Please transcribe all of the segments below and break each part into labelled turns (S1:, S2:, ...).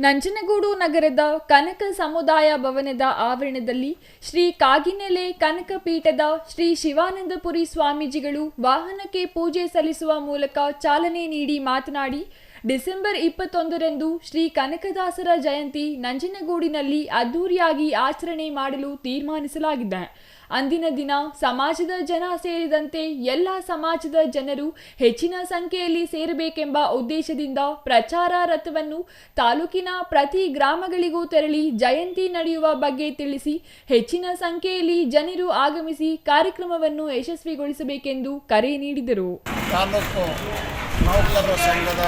S1: ನಂಜನಗೂಡು ನಗರದ ಕನಕ ಸಮುದಾಯ ಭವನದ ಆವರಣದಲ್ಲಿ ಶ್ರೀ ಕಾಗಿನೆಲೆ ಕನಕ ಪೀಠದ ಶ್ರೀ ಶಿವಾನಂದಪುರಿ ಸ್ವಾಮೀಜಿಗಳು ವಾಹನಕ್ಕೆ ಪೂಜೆ ಸಲ್ಲಿಸುವ ಮೂಲಕ ಚಾಲನೆ ನೀಡಿ ಮಾತನಾಡಿ, ಡಿಸೆಂಬರ್ 21ರಂದು ಶ್ರೀ ಕನಕದಾಸರ ಜಯಂತಿ ನಂಜನಗೂಡಿನಲ್ಲಿ ಅದ್ದೂರಿಯಾಗಿ ಆಚರಣೆ ಮಾಡಲು ತೀರ್ಮಾನಿಸಲಾಗಿದೆ. ಅಂದಿನ ದಿನ ಸಮಾಜದ ಜನ ಸೇರಿದಂತೆ ಎಲ್ಲ ಸಮಾಜದ ಜನರು ಹೆಚ್ಚಿನ ಸಂಖ್ಯೆಯಲ್ಲಿ ಸೇರಬೇಕೆಂಬ ಉದ್ದೇಶದಿಂದ ಪ್ರಚಾರ ರಥವನ್ನು ತಾಲೂಕಿನ ಪ್ರತಿ ಗ್ರಾಮಗಳಿಗೂ ತೆರಳಿ ಜಯಂತಿ ನಡೆಯುವ ಬಗ್ಗೆ ತಿಳಿಸಿ ಹೆಚ್ಚಿನ ಸಂಖ್ಯೆಯಲ್ಲಿ ಜನರು ಆಗಮಿಸಿ ಕಾರ್ಯಕ್ರಮವನ್ನು ಯಶಸ್ವಿಗೊಳಿಸಬೇಕೆಂದು ಕರೆ ನೀಡಿದರು.
S2: ತಾಲೂಕು ನೌಕರರ ಸಂಘದ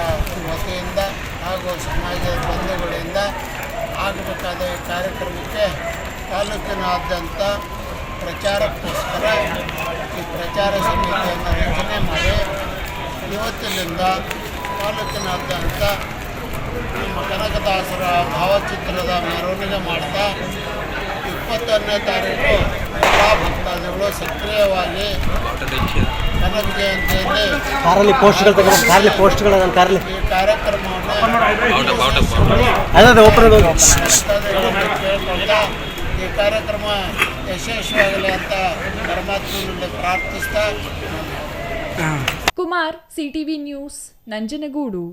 S2: ವತಿಯಿಂದ ಹಾಗೂ ಸಮಾಜದ ಬಂಧುಗಳಿಂದ ಆಗಬೇಕಾದ ಕಾರ್ಯಕ್ರಮಕ್ಕೆ ತಾಲೂಕಿನಾದ್ಯಂತ ಪ್ರಚಾರಕ್ಕೋಸ್ಕರ ಈ ಪ್ರಚಾರ ಸಮಿತಿಯನ್ನು ರಚನೆ ಮಾಡಿ ಇವತ್ತಿನಿಂದ ತಾಲೂಕಿನಾದ್ಯಂತ ನಮ್ಮ ಕನಕದಾಸರ ಭಾವಚಿತ್ರದ ಮೆರವಣಿಗೆ ಮಾಡ್ತಾ 21ನೇ ತಾರೀಕು ಎಲ್ಲ ಭಕ್ತಾದಿಗಳು ಸಕ್ರಿಯವಾಗಿ ಕನಕ ಜಯಂತಿಯಲ್ಲಿ ಈ ಕಾರ್ಯಕ್ರಮವನ್ನು ಈ ಕಾರ್ಯಕ್ರಮ ಯಶಸ್ವಿಯಾಗಲಿ ಅಂತ ಪರಮಾತ್ಮನಲ್ಲಿ ಪ್ರಾರ್ಥಿಸ್ತಾ.
S1: Kumar, CTV news, Nanjangud.